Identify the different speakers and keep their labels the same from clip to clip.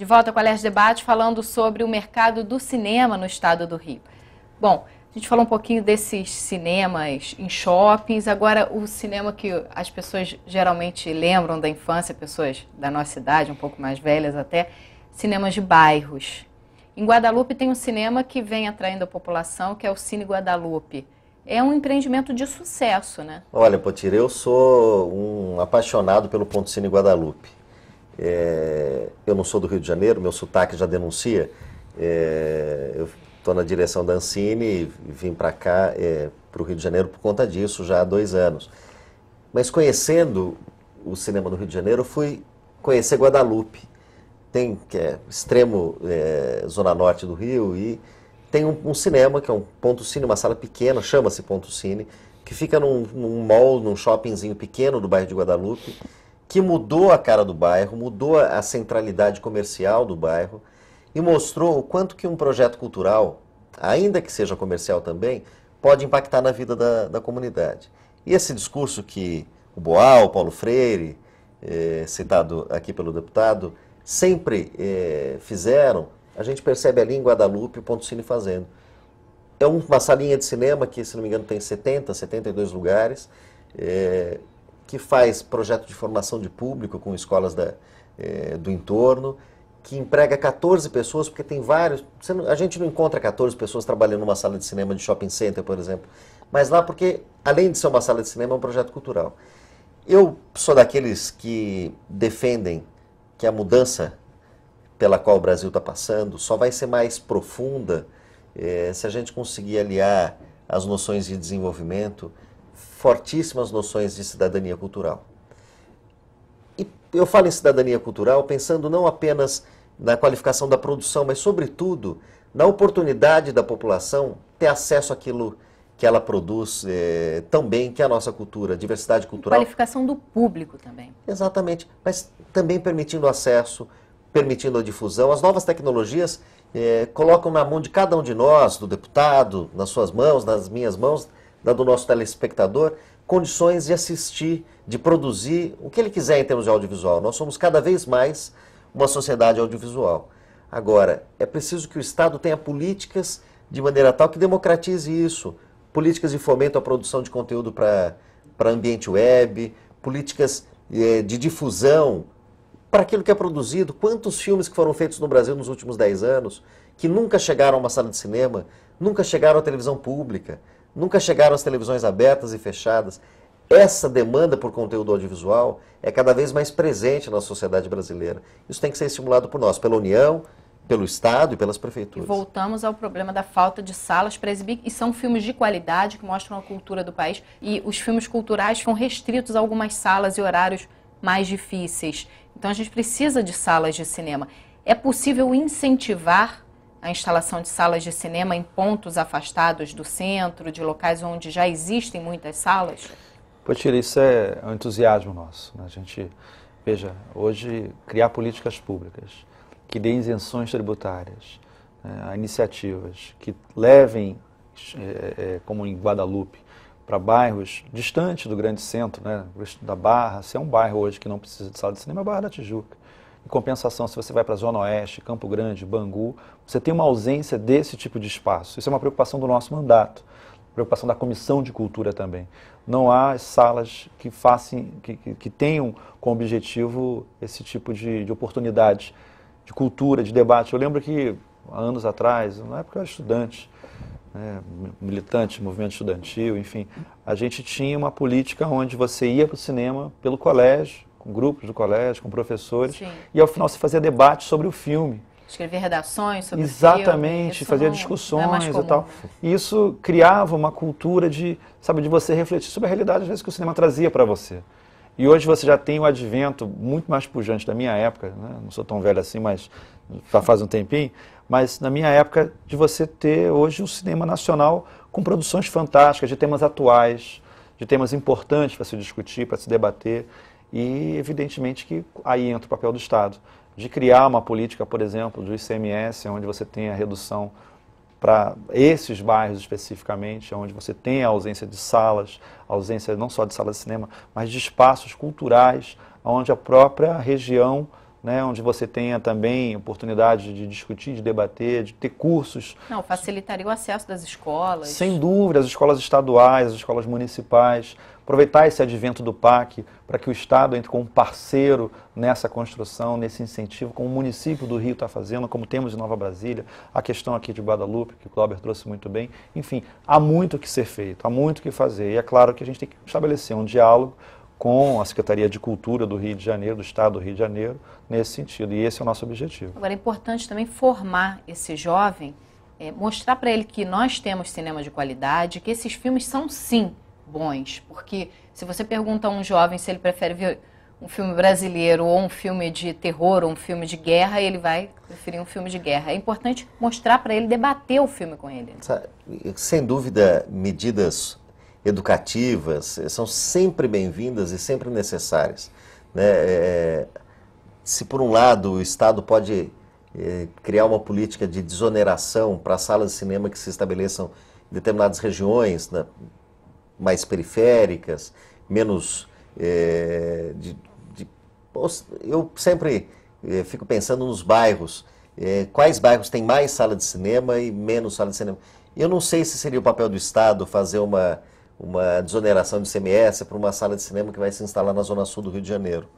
Speaker 1: volta com o Alerj Debate, falando sobre o mercado do cinema no estado do Rio. Bom, a gente falou um pouquinho desses cinemas em shoppings, agora o cinema que as pessoas geralmente lembram da infância, pessoas da nossa idade, um pouco mais velhas até, cinemas de bairros. Em Guadalupe tem um cinema que vem atraindo a população, que é o Cine Guadalupe. É um empreendimento de sucesso, né? Olha,
Speaker 2: Potira, eu sou um apaixonado pelo Ponto Cine Guadalupe. Eu não sou do Rio de Janeiro, meu sotaque já denuncia. Eu estou na direção da Ancine e vim para cá, para o Rio de Janeiro, por conta disso, já há 2 anos. Mas conhecendo o cinema do Rio de Janeiro, eu fui conhecer Guadalupe. Que é extremo zona norte do Rio, e tem um cinema, que é um Ponto Cine, uma sala pequena, chama-se Ponto Cine, que fica num mall, num shoppingzinho pequeno do bairro de Guadalupe, que mudou a cara do bairro, mudou a centralidade comercial do bairro e mostrou o quanto que um projeto cultural, ainda que seja comercial também, pode impactar na vida da comunidade. E esse discurso que o Boal, Paulo Freire, citado aqui pelo deputado, sempre fizeram, a gente percebe ali em Guadalupe o Ponto Cine fazendo. É uma salinha de cinema que, se não me engano, tem 72 lugares, que faz projeto de formação de público com escolas do entorno, que emprega 14 pessoas, porque tem vários... A gente não encontra 14 pessoas trabalhando numa sala de cinema de shopping center, por exemplo, mas lá porque, além de ser uma sala de cinema, é um projeto cultural. Eu sou daqueles que defendem que a mudança pela qual o Brasil está passando só vai ser mais profunda se a gente conseguir aliar as noções de desenvolvimento, fortíssimas noções de cidadania cultural. E eu falo em cidadania cultural pensando não apenas na qualificação da produção, mas, sobretudo, na oportunidade da população ter acesso àquilo que ela produz tão bem, que é a nossa cultura, a diversidade cultural.
Speaker 1: Qualificação do público também.
Speaker 2: Exatamente, mas também permitindo acesso, permitindo a difusão. As novas tecnologias colocam na mão de cada um de nós, do deputado, nas suas mãos, nas minhas mãos, do nosso telespectador, condições de assistir, de produzir o que ele quiser em termos de audiovisual. Nós somos cada vez mais uma sociedade audiovisual. Agora, é preciso que o Estado tenha políticas de maneira tal que democratize isso, políticas de fomento à produção de conteúdo para ambiente web, políticas de difusão para aquilo que é produzido. Quantos filmes que foram feitos no Brasil nos últimos 10 anos que nunca chegaram a uma sala de cinema, nunca chegaram à televisão pública, nunca chegaram às televisões abertas e fechadas. Essa demanda por conteúdo audiovisual é cada vez mais presente na sociedade brasileira. Isso tem que ser estimulado por nós, pela União, pelo Estado e pelas prefeituras.
Speaker 1: E voltamos ao problema da falta de salas para exibir, e são filmes de qualidade que mostram a cultura do país, e os filmes culturais são restritos a algumas salas e horários mais difíceis. Então a gente precisa de salas de cinema. É possível incentivar a instalação de salas de cinema em pontos afastados do centro, de locais onde já existem muitas salas?
Speaker 3: Potira, isso é um entusiasmo nosso, né? A gente, veja, hoje criar políticas públicas que deem isenções tributárias, a iniciativas que levem, como em Guadalupe, para bairros distantes do grande centro, né, da Barra. Se é um bairro hoje que não precisa de sala de cinema, é a Barra da Tijuca. Em compensação, se você vai para a Zona Oeste, Campo Grande, Bangu, você tem uma ausência desse tipo de espaço. Isso é uma preocupação do nosso mandato, preocupação da Comissão de Cultura também. Não há salas que tenham como objetivo esse tipo de oportunidade de cultura, de debate. Eu lembro que, há anos atrás, na época eu era estudante, militante, movimento estudantil, enfim, a gente tinha uma política onde você ia para o cinema pelo colégio, com grupos do colégio, com professores, sim, e ao final você fazia debate sobre o filme.
Speaker 1: Escrever redações sobre
Speaker 3: exatamente,
Speaker 1: o filme.
Speaker 3: fazia discussões e tal. E isso criava uma cultura de você refletir sobre a realidade, às vezes, que o cinema trazia para você. E hoje você já tem o advento muito mais pujante da minha época, né? Não sou tão velho assim, mas já faz um tempinho, mas na minha época de você ter hoje um cinema nacional com produções fantásticas, de temas atuais, de temas importantes para se discutir, para se debater, e evidentemente que aí entra o papel do Estado, de criar uma política, por exemplo, do ICMS, onde você tem a redução para esses bairros especificamente, onde você tem a ausência de salas, a ausência não só de salas de cinema, mas de espaços culturais, onde a própria região, né, onde você tenha também oportunidade de discutir, de debater, de ter cursos.
Speaker 1: Não, facilitaria o acesso das escolas.
Speaker 3: Sem dúvida, as escolas estaduais, as escolas municipais, aproveitar esse advento do PAC para que o Estado entre como parceiro nessa construção, nesse incentivo, como o município do Rio está fazendo, como temos em Nova Brasília, a questão aqui de Guadalupe, que o Cláudio trouxe muito bem. Enfim, há muito que ser feito, há muito que fazer. E é claro que a gente tem que estabelecer um diálogo com a Secretaria de Cultura do Rio de Janeiro, do Estado do Rio de Janeiro, nesse sentido. E esse é o nosso objetivo.
Speaker 1: Agora, é importante também formar esse jovem, mostrar para ele que nós temos cinema de qualidade, que esses filmes são, sim, bons. Porque se você pergunta a um jovem se ele prefere ver um filme brasileiro ou um filme de terror ou um filme de guerra, ele vai preferir um filme de guerra. É importante mostrar para ele, debater o filme com ele.
Speaker 2: Sem dúvida, medidas educativas são sempre bem-vindas e sempre necessárias, né? Se por um lado o Estado pode criar uma política de desoneração para salas de cinema que se estabeleçam em determinadas regiões, né, mais periféricas, menos eu sempre fico pensando nos bairros, quais bairros têm mais sala de cinema e menos sala de cinema. Eu não sei se seria o papel do Estado fazer uma desoneração de ICMS para uma sala de cinema que vai se instalar na Zona Sul do Rio de Janeiro.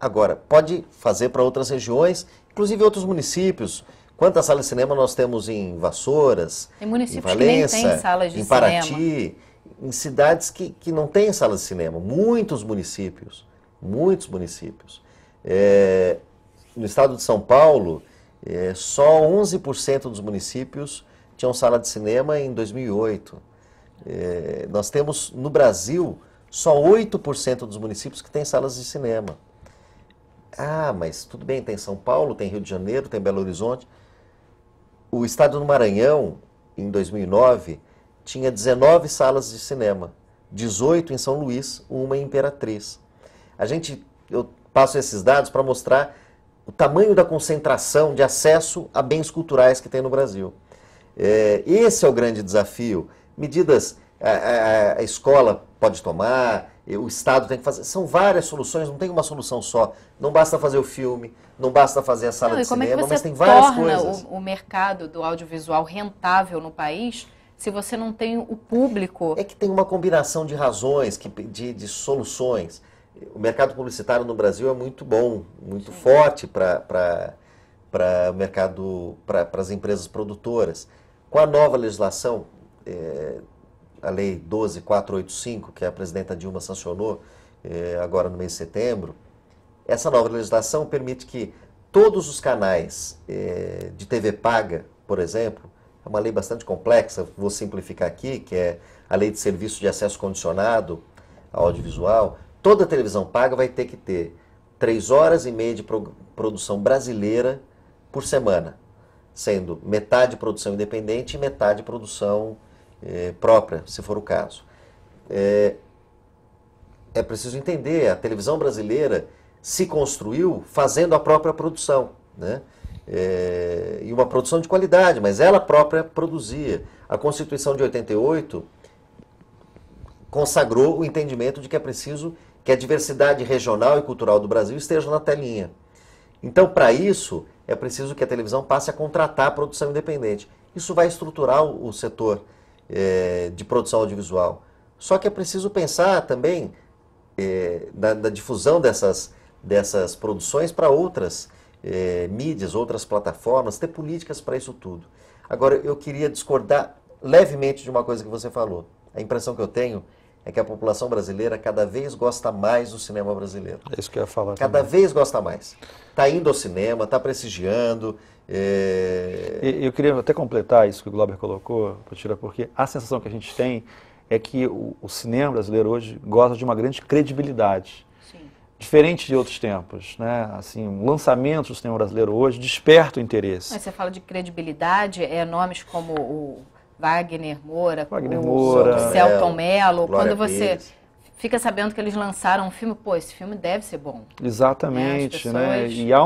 Speaker 2: Agora, pode fazer para outras regiões, inclusive outros municípios. Quantas salas de cinema nós temos em Vassouras,
Speaker 1: em municípios
Speaker 2: em Valença,
Speaker 1: que nem tem salas de
Speaker 2: em Paraty,
Speaker 1: cinema.
Speaker 2: Em cidades que não têm salas de cinema. Muitos municípios. No estado de São Paulo, só 11% dos municípios tinham sala de cinema em 2008. Nós temos, no Brasil, só 8% dos municípios que têm salas de cinema. Ah, mas tudo bem, tem São Paulo, tem Rio de Janeiro, tem Belo Horizonte. O estado do Maranhão, em 2009, tinha 19 salas de cinema, 18 em São Luís, uma em Imperatriz. Eu passo esses dados para mostrar o tamanho da concentração de acesso a bens culturais que tem no Brasil. Esse é o grande desafio. Medidas a escola pode tomar, o Estado tem que fazer. São várias soluções, não tem uma solução só. Não basta fazer o filme, não basta fazer a sala de cinema, mas tem várias coisas.
Speaker 1: Como é que você torna o mercado do audiovisual rentável no país se você não tem o público?
Speaker 2: É que tem uma combinação de razões, de soluções. O mercado publicitário no Brasil é muito bom, muito forte para o mercado, para as empresas produtoras. Com a nova legislação, a Lei 12.485, que a presidenta Dilma sancionou agora no mês de setembro, essa nova legislação permite que todos os canais de TV paga, por exemplo, é uma lei bastante complexa, vou simplificar aqui, que é a Lei de Serviço de Acesso Condicionado ao Audiovisual. Toda televisão paga vai ter que ter 3 horas e meia de produção brasileira por semana, sendo metade produção independente e metade produção própria, se for o caso. É preciso entender, a televisão brasileira se construiu fazendo a própria produção, né? E uma produção de qualidade, mas ela própria produzia. A Constituição de 88 consagrou o entendimento de que é preciso que a diversidade regional e cultural do Brasil esteja na telinha. Então, para isso, é preciso que a televisão passe a contratar a produção independente. Isso vai estruturar o setor de produção audiovisual. Só que é preciso pensar também da difusão dessas produções para outras mídias, outras plataformas, ter políticas para isso tudo. Agora, eu queria discordar levemente de uma coisa que você falou. A impressão que eu tenho é que a população brasileira cada vez gosta mais do cinema brasileiro.
Speaker 3: É isso que eu ia falar.
Speaker 2: Cada vez gosta mais. Está indo ao cinema, está prestigiando.
Speaker 3: Eu queria até completar isso que o Glauber colocou, Potira, porque a sensação que a gente tem é que o cinema brasileiro hoje goza de uma grande credibilidade.
Speaker 1: Sim.
Speaker 3: Diferente de outros tempos, né? Assim, o lançamento do cinema brasileiro hoje desperta o interesse.
Speaker 1: Mas você fala de credibilidade, nomes como o Wagner Moura,
Speaker 3: Selton
Speaker 1: Mello,
Speaker 2: Glória
Speaker 1: quando você
Speaker 2: Pires.
Speaker 1: fica sabendo que eles lançaram um filme, pô, esse filme deve ser bom.
Speaker 3: Exatamente, né?
Speaker 1: Pessoas...
Speaker 3: E há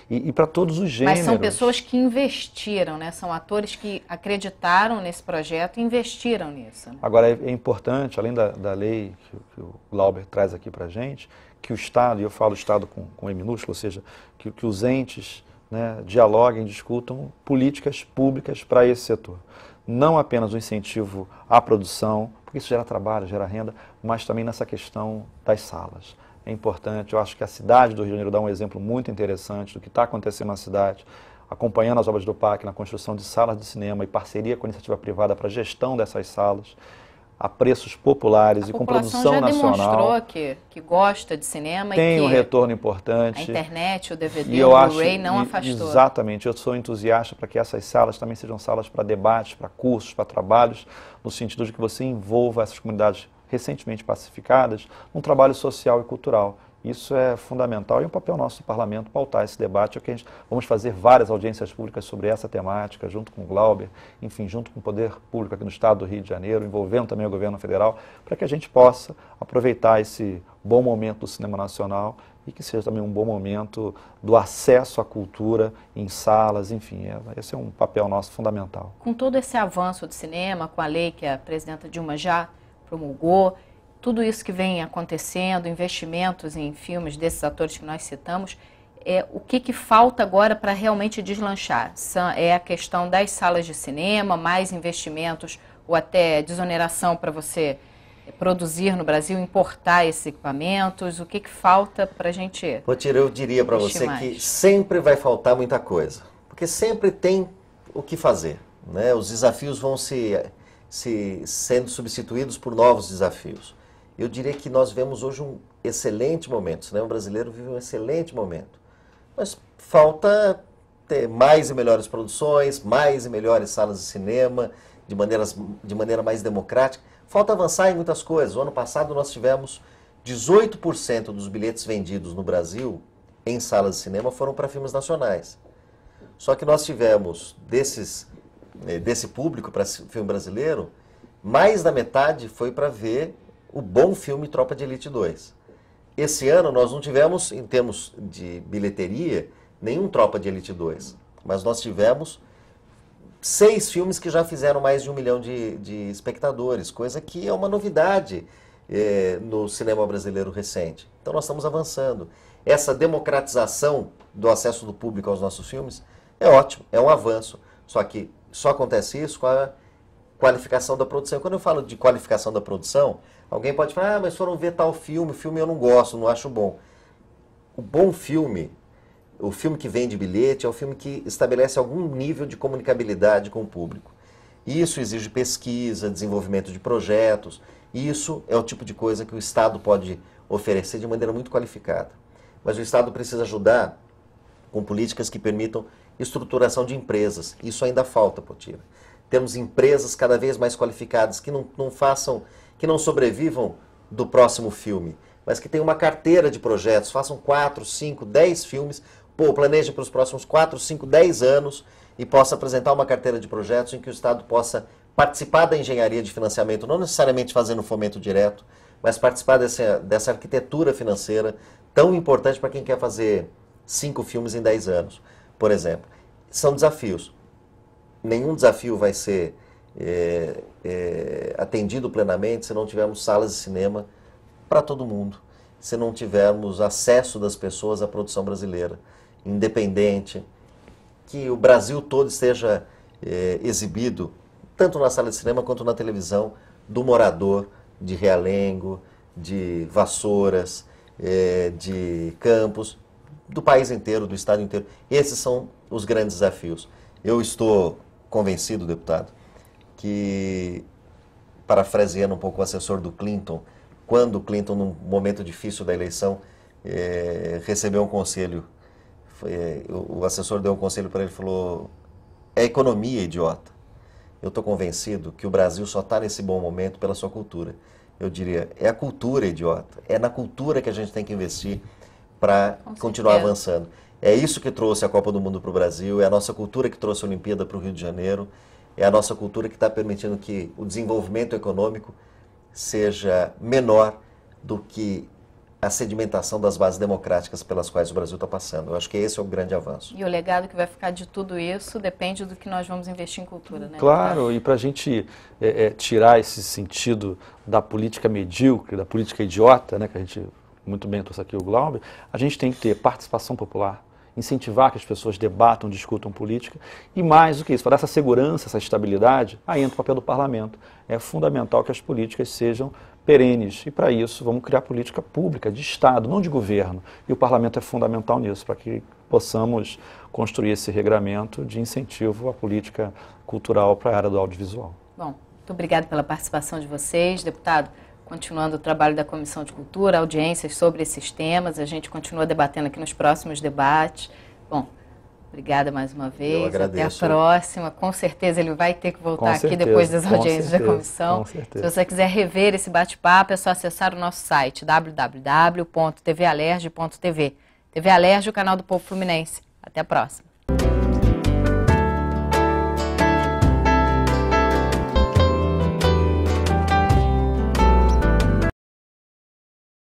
Speaker 3: e para todos os gêneros.
Speaker 1: Mas são pessoas que investiram, né? São atores que acreditaram nesse projeto e investiram nisso. Né?
Speaker 3: Agora é importante, além da lei que o Glauber traz aqui para a gente, que o Estado, e eu falo Estado com E minúsculo, ou seja, que os entes, né, dialoguem, discutam políticas públicas para esse setor. Não apenas o incentivo à produção, porque isso gera trabalho, gera renda, mas também nessa questão das salas. É importante, eu acho que a cidade do Rio de Janeiro dá um exemplo muito interessante do que está acontecendo na cidade, acompanhando as obras do PAC na construção de salas de cinema e parceria com a iniciativa privada para a gestão dessas salas, a preços populares e com produção nacional. A população já demonstrou
Speaker 1: que gosta de cinema
Speaker 3: tem
Speaker 1: e que
Speaker 3: um retorno importante.
Speaker 1: A internet, o DVD, o Blu-ray não afastou.
Speaker 3: Exatamente, eu sou entusiasta para que essas salas também sejam salas para debates, para cursos, para trabalhos, no sentido de que você envolva essas comunidades recentemente pacificadas num trabalho social e cultural. Isso é fundamental e é um papel nosso do Parlamento pautar esse debate. Vamos fazer várias audiências públicas sobre essa temática, junto com o Glauber, enfim, junto com o poder público aqui no Estado do Rio de Janeiro, envolvendo também o governo federal, para que a gente possa aproveitar esse bom momento do cinema nacional e que seja também um bom momento do acesso à cultura em salas, enfim, esse é um papel nosso fundamental.
Speaker 1: Com todo esse avanço do cinema, com a lei que a presidenta Dilma já promulgou, tudo isso que vem acontecendo, investimentos em filmes desses atores que nós citamos, o que falta agora para realmente deslanchar? É a questão das salas de cinema, mais investimentos ou até desoneração para você produzir no Brasil, importar esses equipamentos? O que falta para a gente...
Speaker 2: Potira, eu diria para você que sempre vai faltar muita coisa, porque sempre tem o que fazer, né? Os desafios vão sendo substituídos por novos desafios. Eu diria que nós vemos hoje um excelente momento, o cinema brasileiro vive um excelente momento, mas falta ter mais e melhores produções, mais e melhores salas de cinema, de maneira mais democrática. Falta avançar em muitas coisas. O ano passado nós tivemos 18% dos bilhetes vendidos no Brasil em salas de cinema foram para filmes nacionais. Só que nós tivemos, desse público para filme brasileiro, mais da metade foi para ver o bom filme Tropa de Elite 2. Esse ano nós não tivemos, em termos de bilheteria, nenhum Tropa de Elite 2. Mas nós tivemos 6 filmes que já fizeram mais de 1 milhão de espectadores, coisa que é uma novidade no cinema brasileiro recente. Então nós estamos avançando. Essa democratização do acesso do público aos nossos filmes é ótimo, é um avanço. Só que só acontece isso com a qualificação da produção. Quando eu falo de qualificação da produção, alguém pode falar, mas foram ver tal filme, o filme eu não gosto, não acho bom. O bom filme, o filme que vende bilhete, é o filme que estabelece algum nível de comunicabilidade com o público. Isso exige pesquisa, desenvolvimento de projetos, isso é o tipo de coisa que o Estado pode oferecer de maneira muito qualificada. Mas o Estado precisa ajudar com políticas que permitam estruturação de empresas. Isso ainda falta, Potira. Temos empresas cada vez mais qualificadas que não sobrevivam do próximo filme, mas que tenham uma carteira de projetos, façam 4, 5, 10 filmes, planejem para os próximos 4, 5, 10 anos e possa apresentar uma carteira de projetos em que o Estado possa participar da engenharia de financiamento, não necessariamente fazendo fomento direto, mas participar dessa arquitetura financeira tão importante para quem quer fazer 5 filmes em 10 anos, por exemplo. São desafios. Nenhum desafio vai ser atendido plenamente se não tivermos salas de cinema para todo mundo, se não tivermos acesso das pessoas à produção brasileira, independente, que o Brasil todo esteja exibido, tanto na sala de cinema quanto na televisão, do morador de Realengo, de Vassouras, de Campos, do país inteiro, do estado inteiro. Esses são os grandes desafios. Eu estou convencido, deputado, que, parafraseando um pouco o assessor do Clinton, quando o Clinton, num momento difícil da eleição, recebeu um conselho, o assessor deu um conselho para ele e falou, é economia, idiota. Eu estou convencido que o Brasil só está nesse bom momento pela sua cultura. Eu diria, é a cultura, idiota. É na cultura que a gente tem que investir para continuar avançando. É isso que trouxe a Copa do Mundo para o Brasil, é a nossa cultura que trouxe a Olimpíada para o Rio de Janeiro, é a nossa cultura que está permitindo que o desenvolvimento econômico seja menor do que a sedimentação das bases democráticas pelas quais o Brasil está passando. Eu acho que esse é o grande avanço.
Speaker 1: E o legado que vai ficar de tudo isso depende do que nós vamos investir em cultura, né?
Speaker 3: Claro, e para a gente tirar esse sentido da política medíocre, da política idiota, né, que a gente muito bem trouxe aqui o Glauber, a gente tem que ter participação popular, incentivar que as pessoas debatam, discutam política, e mais do que isso, para dar essa segurança, essa estabilidade, aí entra o papel do parlamento. É fundamental que as políticas sejam perenes, e para isso vamos criar política pública, de Estado, não de governo, e o parlamento é fundamental nisso, para que possamos construir esse regramento de incentivo à política cultural para a área do audiovisual.
Speaker 1: Bom, muito obrigada pela participação de vocês, deputado. Continuando o trabalho da Comissão de Cultura, audiências sobre esses temas, a gente continua debatendo aqui nos próximos debates. Bom, obrigada mais uma vez.
Speaker 2: Eu agradeço.
Speaker 1: Até a próxima. Com certeza ele vai ter que voltar aqui depois das audiências da comissão. Se você quiser rever esse bate-papo, é só acessar o nosso site www.tvalerj.tv. TV Alerj, o canal do Povo Fluminense. Até a próxima.